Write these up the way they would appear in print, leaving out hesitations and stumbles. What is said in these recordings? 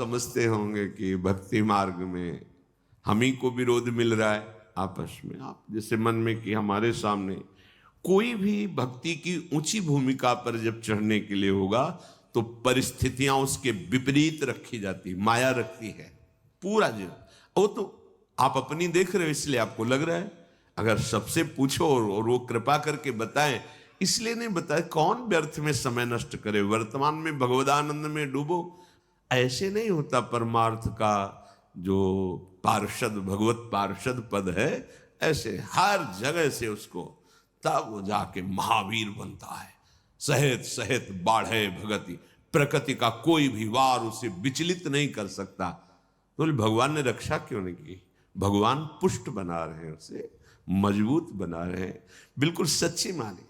समझते होंगे कि भक्ति मार्ग में हम ही को विरोध मिल रहा है आपस में। आप जैसे मन में कि हमारे सामने कोई भी भक्ति की ऊंची भूमिका पर जब चढ़ने के लिए होगा तो परिस्थितियां उसके विपरीत रखी जाती, माया रखती है पूरा जीवन। वो तो आप अपनी देख रहे हो इसलिए आपको लग रहा है, अगर सबसे पूछो और वो कृपा करके बताएं, इसलिए नहीं बताए कौन व्यर्थ में समय नष्ट करे, वर्तमान में भगवदानंद में डूबो। ऐसे नहीं होता। परमार्थ का जो पार्षद भगवत पार्षद पद है, ऐसे हर जगह से उसको तब वो जाके महावीर बनता है। सहेत सहेत बाढ़े भगति, प्रकृति का कोई भी वार उसे विचलित नहीं कर सकता। तो भगवान ने रक्षा क्यों नहीं की? भगवान पुष्ट बना रहे हैं, उसे मजबूत बना रहे हैं। बिल्कुल सच्ची माने,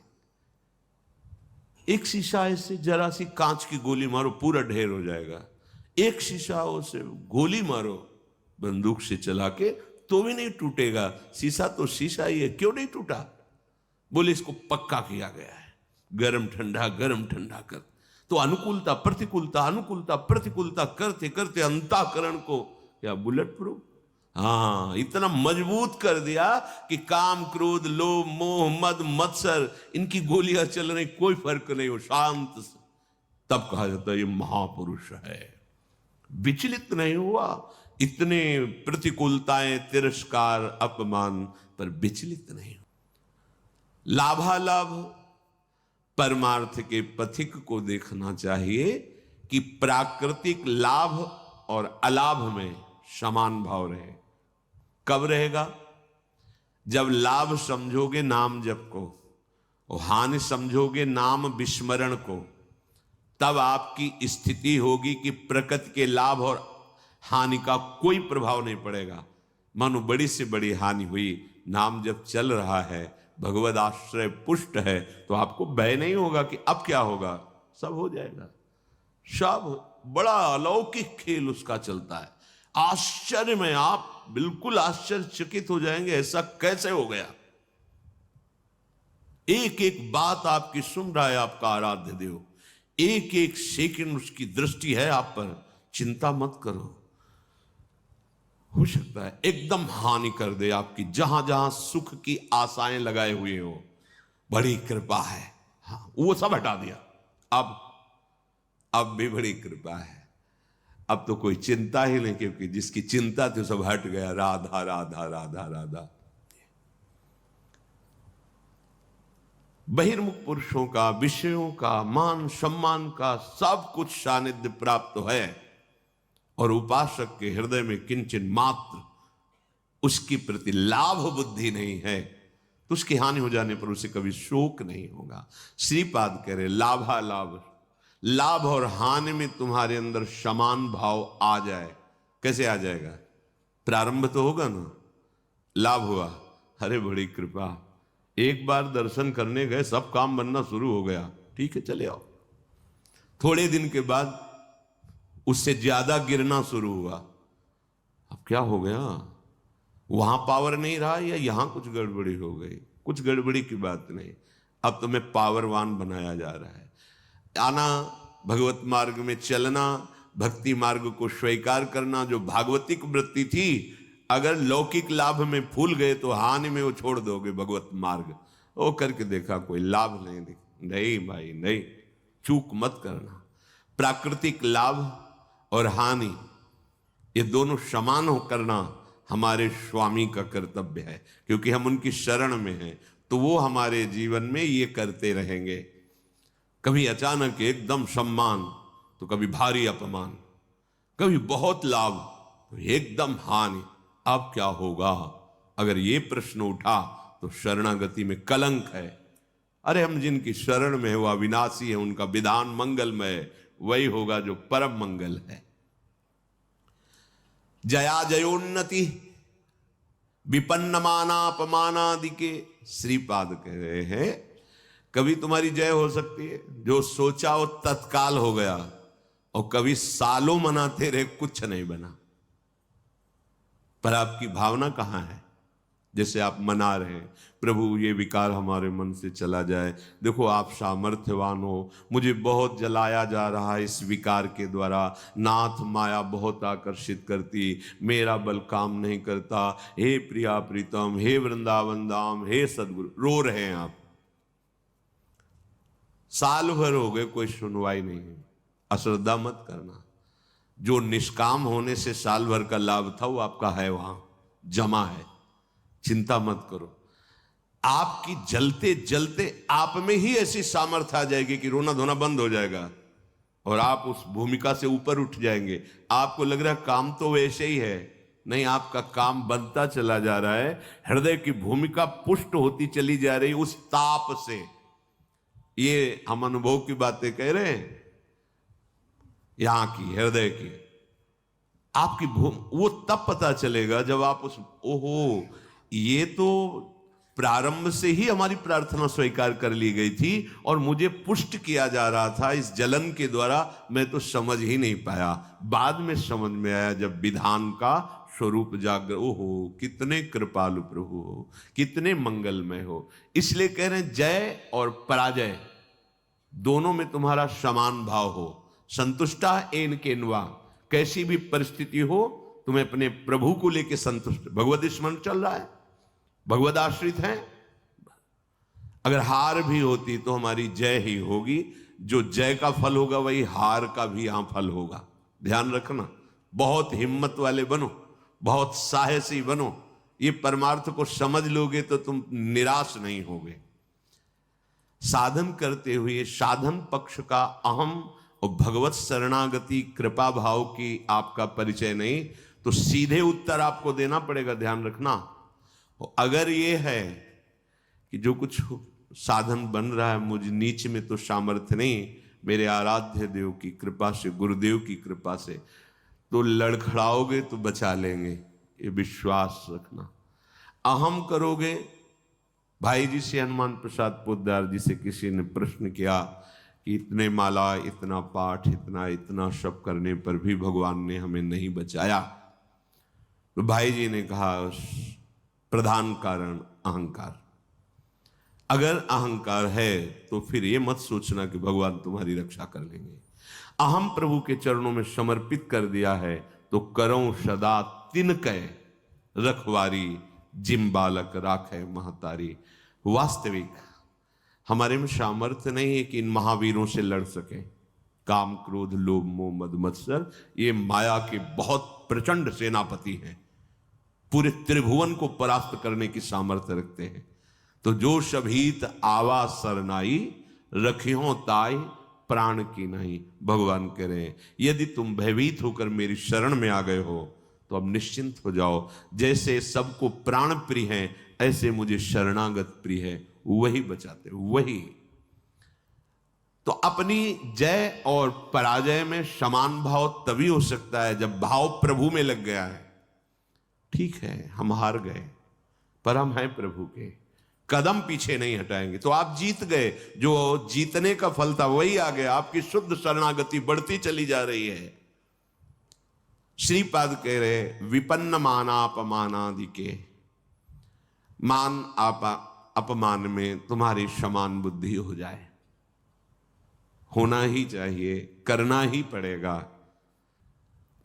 एक शीशा ऐसे जरा सी कांच की गोली मारो पूरा ढेर हो जाएगा। एक शीशा उसे गोली मारो बंदूक से चला के तो भी नहीं टूटेगा। शीशा तो शीशा ही है, क्यों नहीं टूटा? बोले इसको पक्का किया गया है, गरम ठंडा कर। तो अनुकूलता प्रतिकूलता करते करते अंतःकरण को क्या बुलेट प्रूफ, हाँ, इतना मजबूत कर दिया कि काम क्रोध लोभ मोह मद मत्सर इनकी गोलियां चल रही, कोई फर्क नहीं हो, शांत। तब कहा जाता है ये महापुरुष है, विचलित नहीं हुआ। इतने प्रतिकूलताएं तिरस्कार अपमान पर विचलित नहीं हुआ। लाभालाभ परमार्थ के पथिक को देखना चाहिए कि प्राकृतिक लाभ और अलाभ में समान भाव रहे। कब रहेगा? जब लाभ समझोगे नाम जप को और हानि समझोगे नाम विस्मरण को, तब आपकी स्थिति होगी कि प्रकृति के लाभ और हानि का कोई प्रभाव नहीं पड़ेगा। मानो बड़ी से बड़ी हानि हुई, नाम जब चल रहा है, भगवद आश्रय पुष्ट है, तो आपको भय नहीं होगा कि अब क्या होगा, सब हो जाएगा। सब बड़ा अलौकिक खेल उसका चलता है। आश्चर्य में आप बिल्कुल आश्चर्यचकित हो जाएंगे, ऐसा कैसे हो गया। एक एक बात आपकी सुन रहा है आपका आराध्य देव, एक एक सेकंड उसकी दृष्टि है आप पर। चिंता मत करो, हो सकता है एकदम हानि कर दे आपकी, जहां जहां सुख की आशाएं लगाए हुए हो। बड़ी कृपा है, हाँ, वो सब हटा दिया। अब भी बड़ी कृपा है। अब तो कोई चिंता ही नहीं, क्योंकि जिसकी चिंता थी सब हट गया। राधा राधा राधा राधा। बहिर्मुख पुरुषों का, विषयों का, मान सम्मान का सब कुछ सानिध्य प्राप्त है, और उपासक के हृदय में किंचन मात्र उसकी प्रति लाभ बुद्धि नहीं है, तो उसकी हानि हो जाने पर उसे कभी शोक नहीं होगा। श्रीपाद कह रहे लाभालाभ, लाभ और हानि में तुम्हारे अंदर समान भाव आ जाए। कैसे आ जाएगा? प्रारंभ तो होगा ना, लाभ हुआ, अरे बड़ी कृपा, एक बार दर्शन करने गए सब काम बनना शुरू हो गया, ठीक है चले आओ। थोड़े दिन के बाद उससे ज्यादा गिरना शुरू हुआ। अब क्या हो गया? वहां पावर नहीं रहा या यहां कुछ गड़बड़ी हो गई? कुछ गड़बड़ी की बात नहीं, अब तुम्हें पावरवान बनाया जा रहा है। आना, भगवत मार्ग में चलना, भक्ति मार्ग को स्वीकार करना, जो भागवतिक वृत्ति थी, अगर लौकिक लाभ में फूल गए तो हानि में वो छोड़ दोगे भगवत मार्ग। वो करके देखा कोई लाभ नहीं दिख, नहीं भाई नहीं, चूक मत करना। प्राकृतिक लाभ और हानि ये दोनों समान हो करना हमारे स्वामी का कर्तव्य है, क्योंकि हम उनकी शरण में हैं, तो वो हमारे जीवन में ये करते रहेंगे। कभी अचानक एकदम सम्मान तो कभी भारी अपमान, कभी बहुत लाभ तो एकदम हानि। अब क्या होगा? अगर ये प्रश्न उठा तो शरणागति में कलंक है। अरे हम जिनकी शरण में है वो अविनाशी है, उनका विधान मंगलमय, वही होगा जो परम मंगल है। जया जयोन्नति विपन्नमानापमानादि के श्रीपाद कह रहे हैं, कभी तुम्हारी जय हो सकती है, जो सोचा वो तत्काल हो गया, और कभी सालों मनाते रहे कुछ नहीं बना। पर आपकी भावना कहां है? जैसे आप मना रहे हैं, प्रभु ये विकार हमारे मन से चला जाए, देखो आप सामर्थ्यवान हो, मुझे बहुत जलाया जा रहा है इस विकार के द्वारा, नाथ माया बहुत आकर्षित करती, मेरा बल काम नहीं करता, हे प्रिया प्रीतम, हे वृंदावन धाम, हे सदगुरु। रो रहे हैं आप, साल भर हो गए कोई सुनवाई नहीं है। अश्रद्धा मत करना, जो निष्काम होने से साल भर का लाभ था वो आपका है, वहां जमा है, चिंता मत करो। आपकी जलते जलते आप में ही ऐसी सामर्थ्य आ जाएगी कि रोना धोना बंद हो जाएगा और आप उस भूमिका से ऊपर उठ जाएंगे। आपको लग रहा है काम तो वैसे ही है, नहीं, आपका काम बनता चला जा रहा है, हृदय की भूमिका पुष्ट होती चली जा रही उस ताप से। ये हम अनुभव की बातें कह रहे हैं, यहां की हृदय की आपकी वो तब पता चलेगा जब आप उस, ओहो ये तो प्रारंभ से ही हमारी प्रार्थना स्वीकार कर ली गई थी और मुझे पुष्ट किया जा रहा था इस जलन के द्वारा, मैं तो समझ ही नहीं पाया, बाद में समझ में आया जब विधान का स्वरूप जागर। ओहो कितने कृपालु प्रभु हो, कितने मंगलमय हो। इसलिए कह रहे हैं जय और पराजय दोनों में तुम्हारा समान भाव हो। संतुष्टा एन केनवा, कैसी भी परिस्थिति हो तुम्हें अपने प्रभु को लेकर संतुष्ट। भगवत स्मरण चल रहा है, भगवत आश्रित हैं, अगर हार भी होती तो हमारी जय ही होगी। जो जय का फल होगा वही हार का भी यहां फल होगा, ध्यान रखना। बहुत हिम्मत वाले बनो, बहुत साहसी बनो, ये परमार्थ को समझ लोगे तो तुम निराश नहीं होगे। साधन करते हुए साधन पक्ष का अहम और भगवत शरणागति कृपा भाव की आपका परिचय नहीं, तो सीधे उत्तर आपको देना पड़ेगा, ध्यान रखना। अगर ये है कि जो कुछ साधन बन रहा है मुझ नीच में तो सामर्थ्य नहीं, मेरे आराध्य देव की कृपा से, गुरुदेव की कृपा से, तो लड़खड़ाओगे तो बचा लेंगे, ये विश्वास रखना। अहम करोगे, भाई जी से हनुमान प्रसाद पोद्दार जी से किसी ने प्रश्न किया कि इतने माला, इतना पाठ, इतना सब करने पर भी भगवान ने हमें नहीं बचाया, तो भाई जी ने कहा प्रधान कारण अहंकार। अगर अहंकार है तो फिर ये मत सोचना कि भगवान तुम्हारी रक्षा कर लेंगे। अहम प्रभु के चरणों में समर्पित कर दिया है तो करो सदा तिनकै रखवारी, जिम बालक राखे महतारी। वास्तविक हमारे में सामर्थ्य नहीं है कि इन महावीरों से लड़ सके। काम क्रोध लोभ मोह मद मत्सर ये माया के बहुत प्रचंड सेनापति हैं, पूरे त्रिभुवन को परास्त करने की सामर्थ्य रखते हैं। तो जो शभीत आवा सरनाई, रखियो ताई प्राण की नहीं। भगवान कह रहे हैं यदि तुम भयभीत होकर मेरी शरण में आ गए हो तो अब निश्चिंत हो जाओ। जैसे सबको प्राण प्रिय है ऐसे मुझे शरणागत प्रिय है, वही बचाते, वही। तो अपनी जय और पराजय में समान भाव तभी हो सकता है जब भाव प्रभु में लग गया है। ठीक है हम हार गए पर हम हैं प्रभु के, कदम पीछे नहीं हटाएंगे, तो आप जीत गए। जो जीतने का फल था वही आ गया, आपकी शुद्ध शरणागति बढ़ती चली जा रही है। श्रीपाद कह रहे विपन्न मानापमानादि के, मान अपमान में तुम्हारी समान बुद्धि हो जाए, होना ही चाहिए, करना ही पड़ेगा।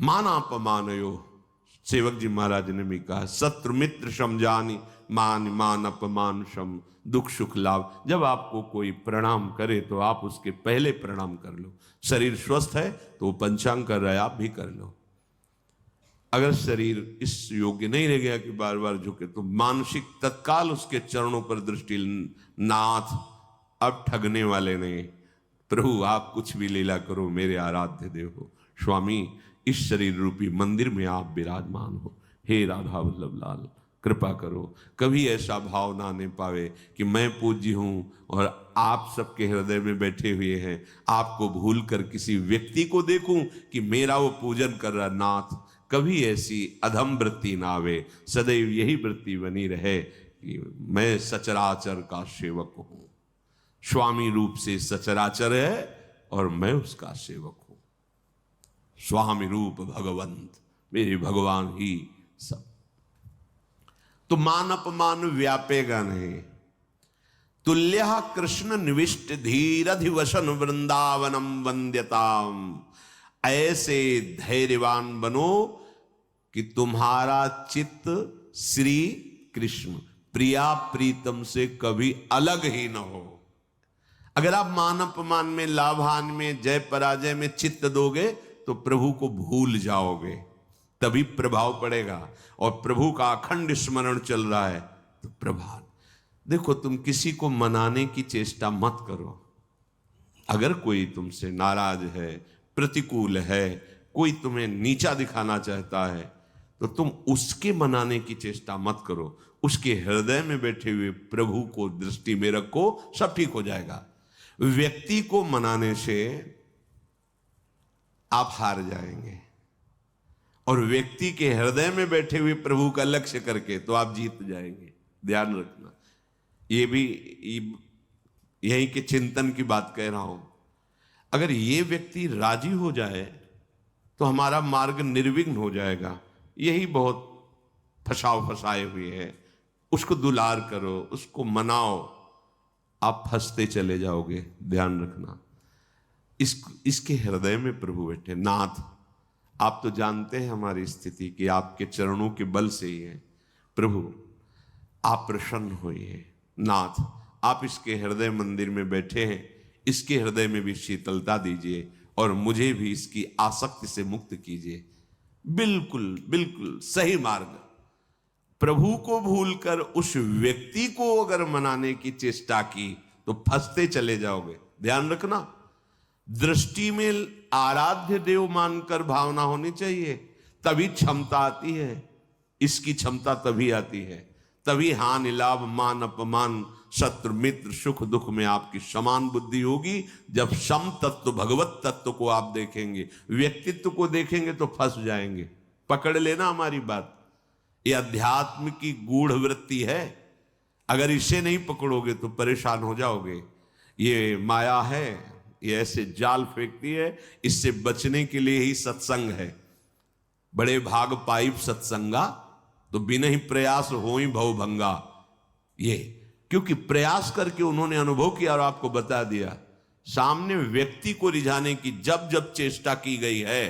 मानापमानयो, सेवक जी महाराज ने भी कहा शत्रु मित्र समझानी, मान मान अपमान सम, दुख सुख लाभ। जब आपको कोई प्रणाम करे तो आप उसके पहले प्रणाम कर लो। शरीर स्वस्थ है तो पंचांग कर रहा है, आप भी कर लो। अगर शरीर इस योग्य नहीं रह गया कि बार बार झुके, तो मानसिक तत्काल उसके चरणों पर दृष्टि, नाथ अब ठगने वाले नहीं, प्रभु आप कुछ भी लीला करो, मेरे आराध्य देव हो, स्वामी इस शरीर रूपी मंदिर में आप विराजमान हो, हे राधा वल्लभ लाल कृपा करो। कभी ऐसा भाव ना आने पावे कि मैं पूज्य हूं और आप सबके हृदय में बैठे हुए हैं, आपको भूल कर किसी व्यक्ति को देखूं कि मेरा वो पूजन कर रहा। नाथ कभी ऐसी अधम वृत्ति ना आवे, सदैव यही वृत्ति बनी रहे कि मैं सचराचर का सेवक हूं। स्वामी रूप से सचराचर है और मैं उसका सेवक हूं। स्वामी रूप भगवंत, मेरे भगवान ही सब। तो मान अपमान व्यापेगा नहीं। तुल्यः कृष्ण निविष्ट धीरधिवसन वृंदावनम वंद्यताम। ऐसे धैर्यवान बनो कि तुम्हारा चित्त श्री कृष्ण प्रिया प्रीतम से कभी अलग ही न हो। अगर आप मान अपमान में, लाभान में, जय पराजय में चित्त दोगे तो प्रभु को भूल जाओगे, तभी प्रभाव पड़ेगा। और प्रभु का अखंड स्मरण चल रहा है तो प्रभाव। देखो, तुम किसी को मनाने की चेष्टा मत करो। अगर कोई तुमसे नाराज है, प्रतिकूल है, कोई तुम्हें नीचा दिखाना चाहता है, तो तुम उसके मनाने की चेष्टा मत करो। उसके हृदय में बैठे हुए प्रभु को दृष्टि में रखो, सब ठीक हो जाएगा। व्यक्ति को मनाने से आप हार जाएंगे, और व्यक्ति के हृदय में बैठे हुए प्रभु का लक्ष्य करके तो आप जीत जाएंगे। ध्यान रखना, ये भी यही के चिंतन की बात कह रहा हूं। अगर ये व्यक्ति राजी हो जाए तो हमारा मार्ग निर्विघ्न हो जाएगा। यही बहुत फंसाए हुए है। उसको दुलार करो, उसको मनाओ, आप फंसते चले जाओगे। ध्यान रखना, इसके हृदय में प्रभु बैठे। नाथ, आप तो जानते हैं हमारी स्थिति कि आपके चरणों के बल से ही है। प्रभु, आप प्रसन्न होइए। नाथ, आप इसके हृदय मंदिर में बैठे हैं, इसके हृदय में भी शीतलता दीजिए और मुझे भी इसकी आसक्ति से मुक्त कीजिए। बिल्कुल बिल्कुल सही मार्ग। प्रभु को भूलकर उस व्यक्ति को अगर मनाने की चेष्टा की तो फंसते चले जाओगे। ध्यान रखना, दृष्टि में आराध्य देव मानकर भावना होनी चाहिए, तभी क्षमता आती है। इसकी क्षमता तभी आती है, तभी हानि लाभ मान अपमान शत्रु मित्र सुख दुख में आपकी समान बुद्धि होगी। जब सम तत्व भगवत तत्व को आप देखेंगे, व्यक्तित्व को देखेंगे तो फंस जाएंगे। पकड़ लेना हमारी बात, ये अध्यात्म की गूढ़ वृत्ति है। अगर इसे नहीं पकड़ोगे तो परेशान हो जाओगे। ये माया है, ये ऐसे जाल फेंकती है। इससे बचने के लिए ही सत्संग है। बड़े भाग पाइप सत्संगा, तो बिना ही प्रयास हो ही भव भंगा। ये क्योंकि प्रयास करके उन्होंने अनुभव किया और आपको बता दिया। सामने व्यक्ति को रिझाने की जब जब चेष्टा की गई है,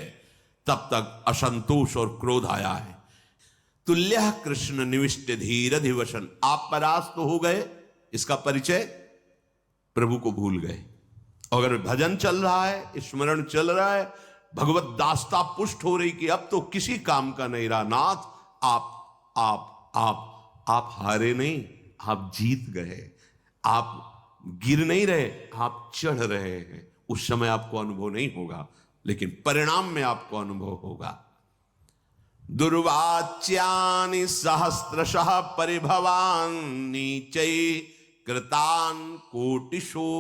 तब तक असंतोष और क्रोध आया है। तुल्यः कृष्ण निविष्ट धीरधिवसन। आप परास्त हो गए, इसका परिचय प्रभु को भूल गए। अगर भजन चल रहा है, स्मरण चल रहा है, भगवत दास्ता पुष्ट हो रही कि अब तो किसी काम का नहीं रहा। नाथ, आप हारे नहीं, आप जीत गए। आप गिर नहीं रहे, आप चढ़ रहे हैं। उस समय आपको अनुभव नहीं होगा, लेकिन परिणाम में आपको अनुभव होगा। दुर्वाच्यानि सहस्रशः परिभवान नीचै कृतान कोटिशो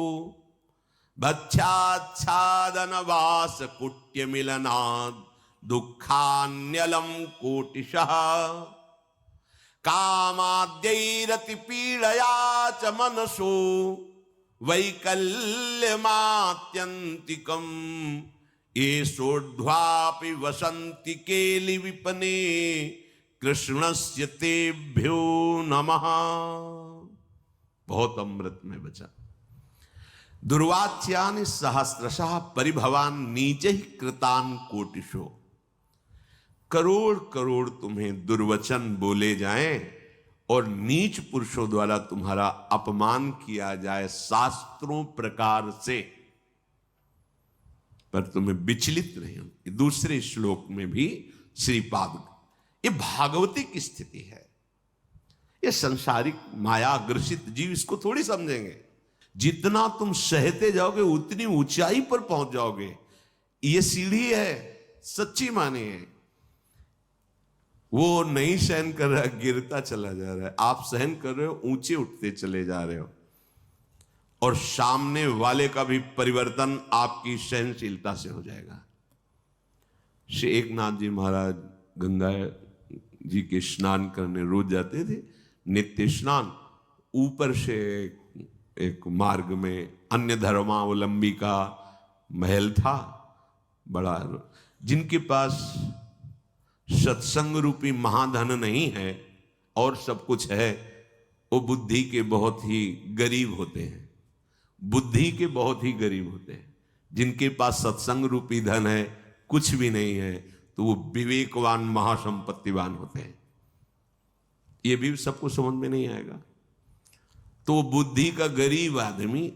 भक्षाच्छादन वास कुट्य मिलनाद दुखान्यलम कोटिशः कामाद्यैरति पीड़या च मनसो वैकल्यमात्यन्तिकम् एषोर्ध्वापि वसन्ति केलि विपने कृष्णस्य तेभ्यो नमः। बहुत अमृत में बचा। दुर्वाच्यानि सहस्रशः परिभवान नीचे ही कृतान कोटिशो। करोड़ करोड़ तुम्हें दुर्वचन बोले जाएं और नीच पुरुषों द्वारा तुम्हारा अपमान किया जाए शास्त्रों प्रकार से, पर तुम्हें विचलित नहीं हो। दूसरे श्लोक में भी श्रीपाद, ये भागवती की स्थिति है। ये संसारिक माया ग्रसित जीव इसको थोड़ी समझेंगे। जितना तुम सहते जाओगे उतनी ऊंचाई पर पहुंच जाओगे। ये सीढ़ी है, सच्ची माने है। वो नहीं सहन कर रहा, गिरता चला जा रहा है। आप सहन कर रहे हो, ऊंचे उठते चले जा रहे हो, और सामने वाले का भी परिवर्तन आपकी सहनशीलता से हो जाएगा। श्री एकनाथ जी महाराज गंगा जी के स्नान करने रोज जाते थे, नित्य स्नान। ऊपर से एक मार्ग में अन्य धर्मावलंबी का महल था बड़ा। जिनके पास सत्संग रूपी महाधन नहीं है, और सब कुछ है, वो बुद्धि के बहुत ही गरीब होते हैं। बुद्धि के बहुत ही गरीब होते हैं। जिनके पास सत्संग रूपी धन है, कुछ भी नहीं है, तो वो विवेकवान महासंपत्तिवान होते हैं। ये भी सबको समझ में नहीं आएगा। तो बुद्धि का गरीब आदमी,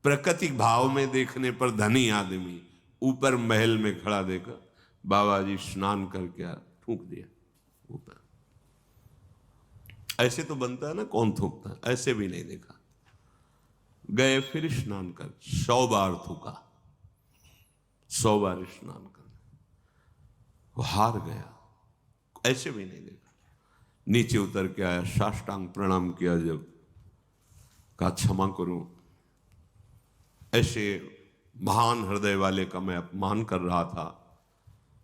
प्राकृतिक भाव में देखने पर धनी आदमी, ऊपर महल में खड़ा देखा, बाबा जी स्नान करके थूक दिया ऊपर। ऐसे तो बनता है ना, कौन थूकता है? ऐसे भी नहीं देखा। गए फिर स्नान कर, 100 बार थूका, 100 बार स्नान कर, वो हार गया। ऐसे भी नहीं देखा। नीचे उतर के आया, साष्टांग प्रणाम किया, जब कहा क्षमा करूं, ऐसे महान हृदय वाले का मैं अपमान कर रहा था,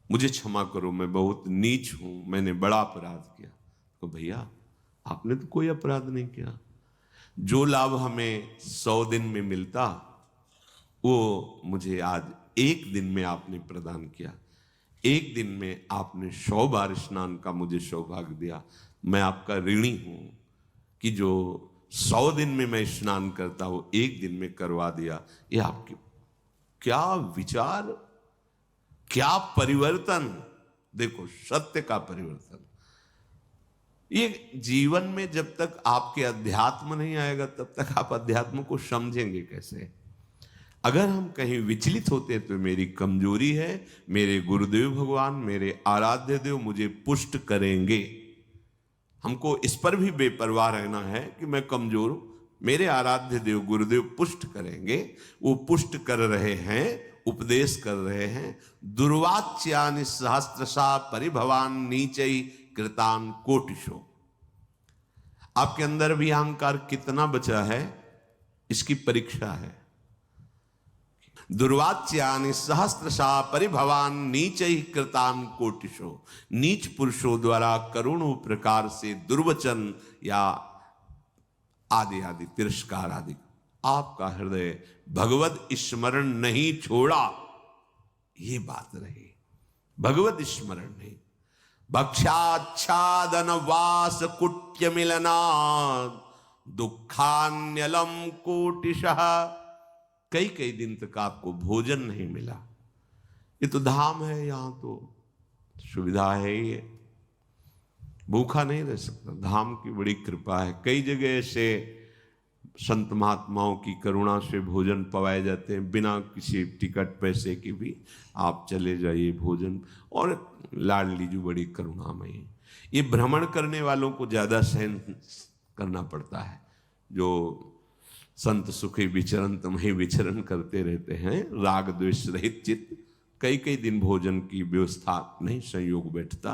मुझे क्षमा करो, मैं बहुत नीच हूं, मैंने बड़ा अपराध किया। तो भैया आपने तो कोई अपराध नहीं किया। जो लाभ हमें 100 दिन में मिलता, वो मुझे आज 1 दिन में आपने प्रदान किया। 1 दिन में आपने 100 बार स्नान का मुझे सौभाग्य दिया। मैं आपका ऋणी हूं कि जो 100 दिन में मैं स्नान करता, वो 1 दिन में करवा दिया। ये आपकी क्या विचार, क्या परिवर्तन! देखो, सत्य का परिवर्तन। ये जीवन में जब तक आपके अध्यात्म नहीं आएगा, तब तक आप अध्यात्म को समझेंगे कैसे? अगर हम कहीं विचलित होते तो मेरी कमजोरी है, मेरे गुरुदेव भगवान, मेरे आराध्य देव मुझे पुष्ट करेंगे। हमको इस पर भी बेपरवाह रहना है कि मैं कमजोर हूं, मेरे आराध्य देव गुरुदेव पुष्ट करेंगे। वो पुष्ट कर रहे हैं, उपदेश कर रहे हैं। दुर्वाच्यानि सहस्त्रशा परिभवान नीचै कृतान कोटिशो। आपके अंदर भी अहंकार कितना बचा है, इसकी परीक्षा है। दुर्वाच्यानि सहस्त्रशा परिभवान नीचै कृतान कोटिशो। नीच पुरुषों द्वारा करोड़ों प्रकार से दुर्वचन या आदि आदि तिरस्कार आदि, आपका हृदय भगवत स्मरण नहीं छोड़ा, ये बात रही। भगवत स्मरण नहीं। भक्षाच्छादन वास कुट्य मिलना दुखान्यलम कोटिशः। कई कई दिन तक आपको भोजन नहीं मिला। ये तो धाम है, यहां तो सुविधा है ही है, भूखा नहीं रह सकता। धाम की बड़ी कृपा है। कई जगह ऐसे संत महात्माओं की करुणा से भोजन पवाए जाते हैं, बिना किसी टिकट पैसे की भी आप चले जाइए भोजन। और लाडली जी बड़ी करुणामयी। ये भ्रमण करने वालों को ज्यादा सहन करना पड़ता है। जो संत सुखी विचरण तुम्हें विचरण करते रहते हैं, राग द्वेष रहित चित्त, कई कई दिन भोजन की व्यवस्था नहीं संयोग बैठता।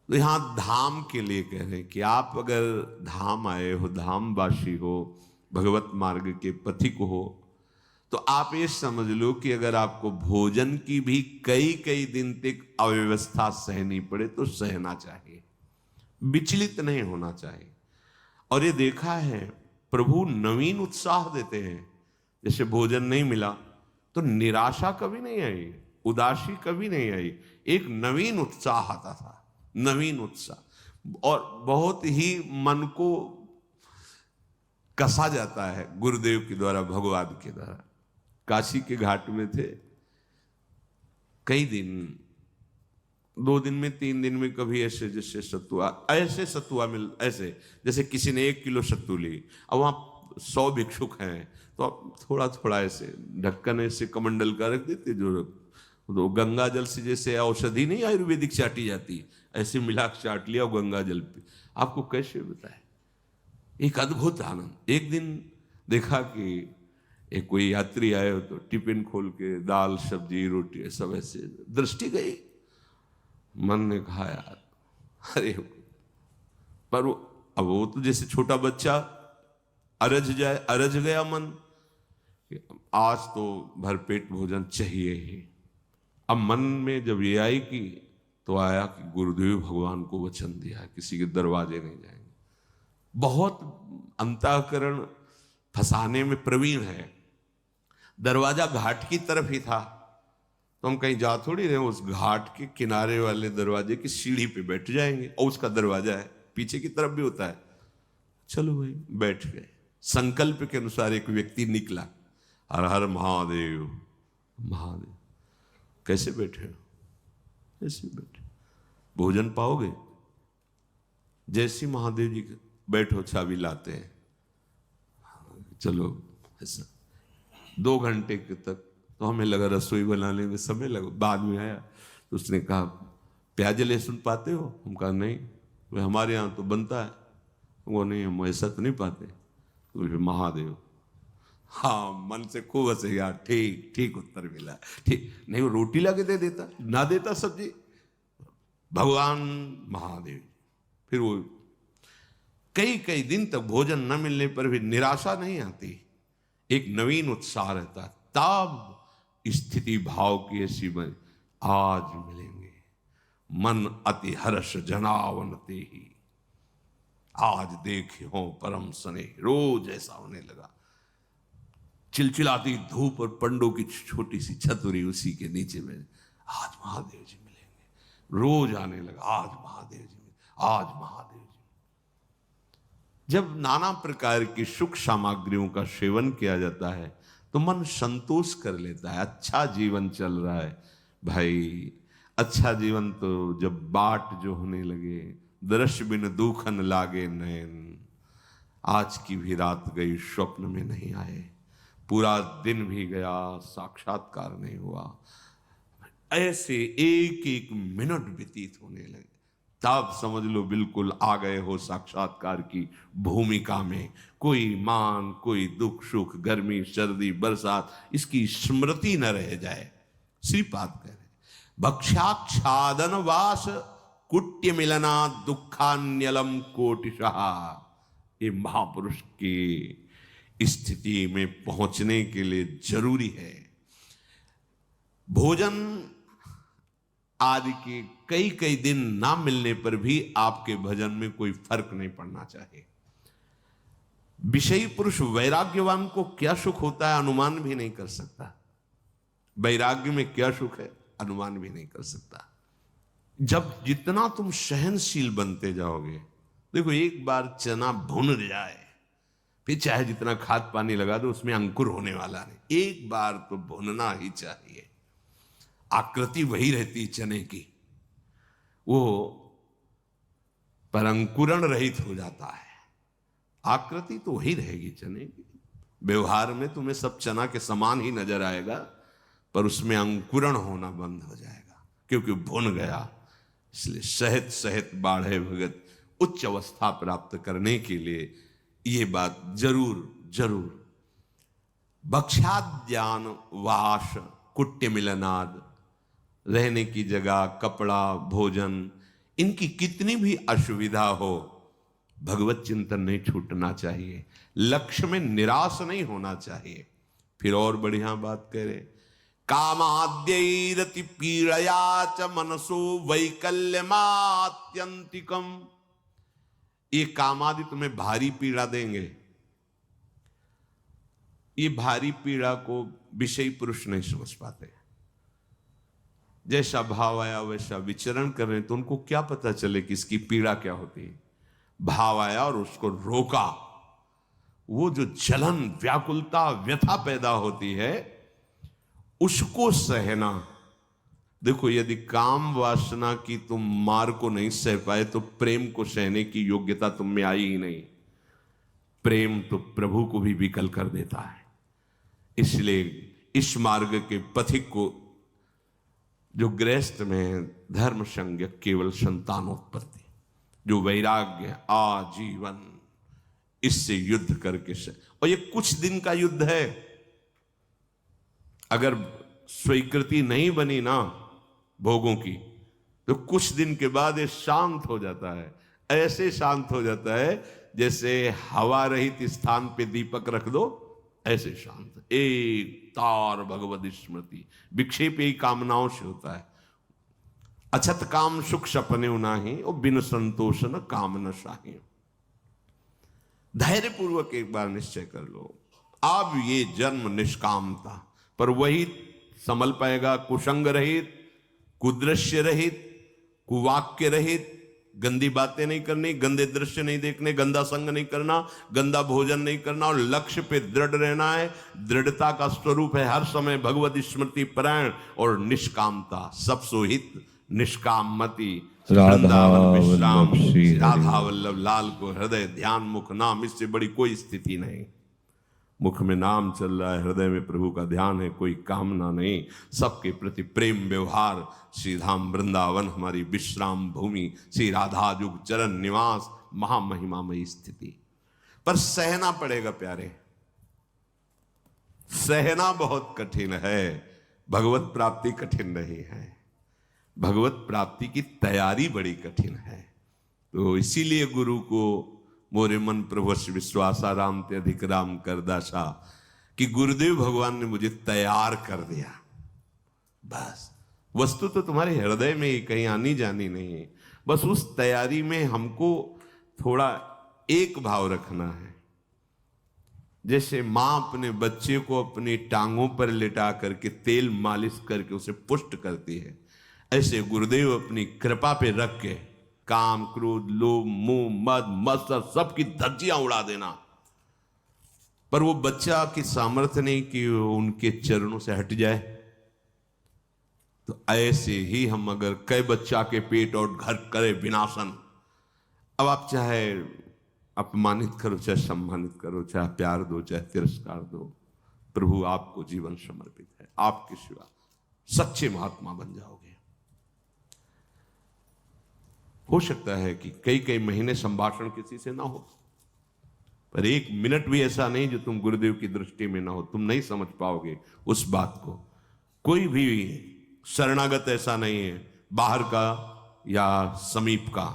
तो यहां धाम के लिए कह रहे हैं कि आप अगर धाम आए हो, धामवासी हो, भगवत मार्ग के पथिक हो, तो आप ये समझ लो कि अगर आपको भोजन की भी कई कई दिन तक अव्यवस्था सहनी पड़े तो सहना चाहिए, विचलित नहीं होना चाहिए। और ये देखा है, प्रभु नवीन उत्साह देते हैं। जैसे भोजन नहीं मिला तो निराशा कभी नहीं आई, उदासी कभी नहीं आई, एक नवीन उत्साह आता था, नवीन उत्साह। और बहुत ही मन को कसा जाता है गुरुदेव के द्वारा, भगवान के द्वारा। काशी के घाट में थे, कई दिन, 2 दिन में 3 दिन में कभी ऐसे जैसे सत्तुआ, ऐसे सत्तुआ मिल, ऐसे जैसे किसी ने 1 किलो सत्तू ली। अब वहां 100 भिक्षुक हैं, तो आप थोड़ा थोड़ा ऐसे ढक्कन ऐसे कमंडल का रख देते, जो तो गंगा जल से जैसे औषधि नहीं आयुर्वेदिक चाटी जाती, ऐसे मिला चाट लिया गंगा जल पे। आपको कैसे बताए, एक अद्भुत आनंद। एक दिन देखा कि एक कोई यात्री आए हो तो टिफिन खोल के दाल सब्जी रोटी सब ऐसे, दृष्टि गई, मन ने कहा यार, अरे पर अब वो तो जैसे छोटा बच्चा अरज जाए, अरज गया मन, आज तो भरपेट भोजन चाहिए ही। अब मन में जब ये आई कि, तो आया कि गुरुदेव भगवान को वचन दिया किसी के दरवाजे नहीं जाएंगे। बहुत अंतःकरण फंसाने में प्रवीण है। दरवाजा घाट की तरफ ही था, तो हम कहीं जा थोड़ी रहे, उस घाट के किनारे वाले दरवाजे की सीढ़ी पे बैठ जाएंगे और उसका दरवाजा है। पीछे की तरफ भी होता है। चलो भाई, बैठ गए। संकल्प के अनुसार एक व्यक्ति निकला, हर हर महादेव महादेव। कैसे बैठे हो? ऐसे बैठे। भोजन पाओगे? जैसी महादेव जी बैठो, चाबी लाते हैं। चलो ऐसा 2 घंटे के तक तो हमें लगा रसोई बनाने में समय लगा। बाद में आया तो उसने कहा प्याज लहसुन पाते हो? हम कहा नहीं। वे हमारे यहाँ तो बनता है। वो नहीं, हम ऐसा तो नहीं पाते। तो फिर महादेव, हाँ मन से खूब हंसे यार, ठीक ठीक उत्तर मिला, ठीक। नहीं वो रोटी ला के दे देता, ना देता सब्जी। भगवान महादेव। फिर वो कई कई दिन तक भोजन न मिलने पर भी निराशा नहीं आती, एक नवीन उत्साह रहता। तब स्थिति भाव की ऐसी बन, आज मिलेंगे, मन अति हर्ष जनावनते ही, आज देखे हो परम सने। रोज ऐसा होने लगा। चिलचिलाती धूप और पंडों की छोटी सी छतरी उसी के नीचे में, आज महादेव जी मिलेंगे। रोज आने लगा, आज महादेव जी मिलेंगे, आज महादेव जी। जब नाना प्रकार की सुख सामग्रियों का सेवन किया जाता है तो मन संतोष कर लेता है, अच्छा जीवन चल रहा है। भाई अच्छा जीवन तो जब बाट जो होने लगे, दृश्य बिन दुखन लागे नयन। आज की भी रात गई, स्वप्न में नहीं आए। पूरा दिन भी गया, साक्षात्कार नहीं हुआ। ऐसे एक एक मिनट व्यतीत होने लगे। तब समझ लो बिल्कुल आ गए हो साक्षात्कार की भूमिका में। कोई मान, कोई दुख सुख, गर्मी सर्दी बरसात, इसकी स्मृति न रह जाए। श्रीपाद कह रहे भक्षाच्छादन वास कुट्य मिलना दुखान्यलम कोटिशः। ये महापुरुष की स्थिति में पहुंचने के लिए जरूरी है। भोजन आदि के कई कई दिन ना मिलने पर भी आपके भजन में कोई फर्क नहीं पड़ना चाहिए। विषयी पुरुष वैराग्यवान को क्या सुख होता है अनुमान भी नहीं कर सकता। वैराग्य में क्या सुख है अनुमान भी नहीं कर सकता। जब जितना तुम सहनशील बनते जाओगे, देखो एक बार चना भुन जाए, फिर चाहे जितना खाद पानी लगा दो उसमें अंकुर होने वाला नहीं। एक बार तो भुनना ही चाहिए। आकृति वही रहती चने की, वो पर अंकुरण रहित हो जाता है। आकृति तो वही रहेगी चने की। व्यवहार में तुम्हें सब चना के समान ही नजर आएगा, पर उसमें अंकुरण होना बंद हो जाएगा क्योंकि भुन गया। इसलिए सहत सहत बाढ़े भगत, उच्च अवस्था प्राप्त करने के लिए ये बात जरूर जरूर। भक्षाद्यान वास कुट्य मिलनाद, रहने की जगह, कपड़ा, भोजन, इनकी कितनी भी असुविधा हो, भगवत चिंतन नहीं छूटना चाहिए। लक्ष्य में निराश नहीं होना चाहिए। फिर और बढ़िया बात कह रहे, कामाद्यैरति पीड़या च मनसो वैकल्यमात्यंतिकम। ये कामादि तुम्हें भारी पीड़ा देंगे। ये भारी पीड़ा को विषयी पुरुष नहीं समझ पाते। जैसा भाव आया वैसा विचरण कर रहे, तो उनको क्या पता चले कि इसकी पीड़ा क्या होती है। भाव आया और उसको रोका, वो जो जलन, व्याकुलता, व्यथा पैदा होती है उसको सहना। देखो यदि काम वासना की तुम मार को नहीं सह पाए तो प्रेम को सहने की योग्यता तुम में आई ही नहीं। प्रेम तो प्रभु को भी विकल कर देता है। इसलिए इस मार्ग के पथिक को, जो गृहस्थ में धर्म संज्ञ केवल संतानोत्पत्ति, जो वैराग्य आजीवन, इससे युद्ध करके से, और ये कुछ दिन का युद्ध है। अगर स्वीकृति नहीं बनी ना भोगों की, तो कुछ दिन के बाद ये शांत हो जाता है। ऐसे शांत हो जाता है जैसे हवा रहित स्थान पे दीपक रख दो, ऐसे शांत। एक तार भगवत स्मृति, विक्षेप ही कामनाओं से होता है। अछत काम सुख सपने नाही, और बिन संतोष न काम न शाही। धैर्य पूर्वक एक बार निश्चय कर लो, अब ये जन्म निष्काम था, पर वही संभल पाएगा कुसंग रहित, कुदृश्य रहित, कुवाक्य रहित, गंदी बातें नहीं करनी, गंदे दृश्य नहीं देखने, गंदा संग नहीं करना, गंदा भोजन नहीं करना और लक्ष्य पे दृढ़ रहना है। दृढ़ता का स्वरूप है हर समय भगवत स्मृति परायण और निष्कामता। सब सोहित निष्काम मति वृंदावन विश्राम, राधा वल्लभ लाल को हृदय ध्यान मुख नाम, इससे बड़ी कोई स्थिति नहीं। मुख में नाम चल रहा है, हृदय में प्रभु का ध्यान है, कोई कामना नहीं, सबके प्रति प्रेम व्यवहार। श्री धाम वृंदावन हमारी विश्राम भूमि, श्री राधा युग चरण निवास, महामहिमामयी स्थिति। पर सहना पड़ेगा प्यारे, सहना बहुत कठिन है। भगवत प्राप्ति कठिन नहीं है, भगवत प्राप्ति की तैयारी बड़ी कठिन है। तो इसीलिए गुरु को मोरे मन प्रभुष विश्वासा राम ते अधिक राम कर दासा, कि गुरुदेव भगवान ने मुझे तैयार कर दिया। बस वस्तु तो तुम्हारे हृदय में ही कहीं आनी जानी नहीं है, बस उस तैयारी में हमको थोड़ा एक भाव रखना है। जैसे माँ अपने बच्चे को अपनी टांगों पर लिटा करके तेल मालिश करके उसे पुष्ट करती है, ऐसे गुरुदेव अपनी कृपा पे रख के काम क्रोध लोभ मोह मद मत्सर सबकी धज्जियां उड़ा देना। पर वो बच्चा की सामर्थ्य नहीं कि उनके चरणों से हट जाए। तो ऐसे ही हम अगर कई बच्चा के पेट और घर करे विनाशन, अब आप चाहे अपमानित करो, चाहे सम्मानित करो, चाहे प्यार दो, चाहे तिरस्कार दो, प्रभु आपको जीवन समर्पित है। आपके सिवा सच्चे महात्मा बन जाओगे। हो सकता है कि कई कई महीने संभाषण किसी से ना हो, पर एक मिनट भी ऐसा नहीं जो तुम गुरुदेव की दृष्टि में ना हो। तुम नहीं समझ पाओगे उस बात को। कोई भी शरणागत ऐसा नहीं है, बाहर का या समीप का,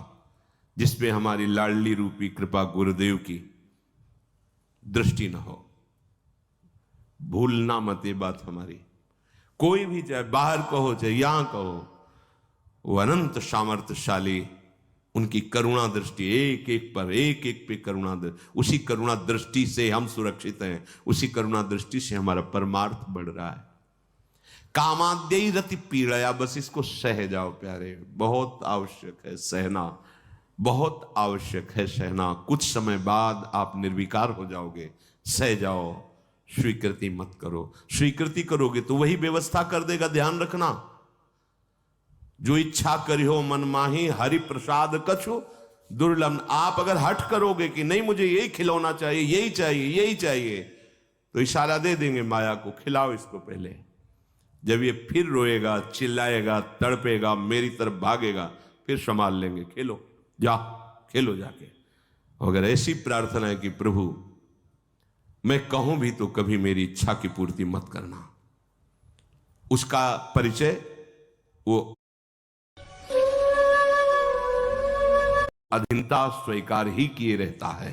जिसपे हमारी लाडली रूपी कृपा गुरुदेव की दृष्टि ना हो। भूलना मत ये बात हमारी। कोई भी, चाहे बाहर कहो चाहे यहां कहो, वो अनंत सामर्थ्यशाली, उनकी करुणा दृष्टि एक एक पर, एक एक पे करुणा दृष्टि। उसी करुणा दृष्टि से हम सुरक्षित हैं, उसी करुणा दृष्टि से हमारा परमार्थ बढ़ रहा है। कामाद्यई रति पीड़या, बस इसको सह जाओ प्यारे। बहुत आवश्यक है सहना, बहुत आवश्यक है सहना। कुछ समय बाद आप निर्विकार हो जाओगे। सह जाओ, स्वीकृति मत करो। स्वीकृति करोगे तो वही व्यवस्था कर देगा। ध्यान रखना, जो इच्छा करियो मन माही, हरि प्रसाद कछु दुर्लभ। आप अगर हट करोगे कि नहीं मुझे यही खिलौना चाहिए, यही चाहिए, यही चाहिए, तो इशारा दे देंगे माया को, खिलाओ इसको पहले। जब ये फिर रोएगा, चिल्लाएगा, तड़पेगा, मेरी तरफ भागेगा, फिर संभाल लेंगे। खेलो, जा खेलो जाके। अगर ऐसी प्रार्थना है कि प्रभु मैं कहूं भी तो कभी मेरी इच्छा की पूर्ति मत करना, उसका परिचय वो अधीनता स्वीकार ही किए रहता है।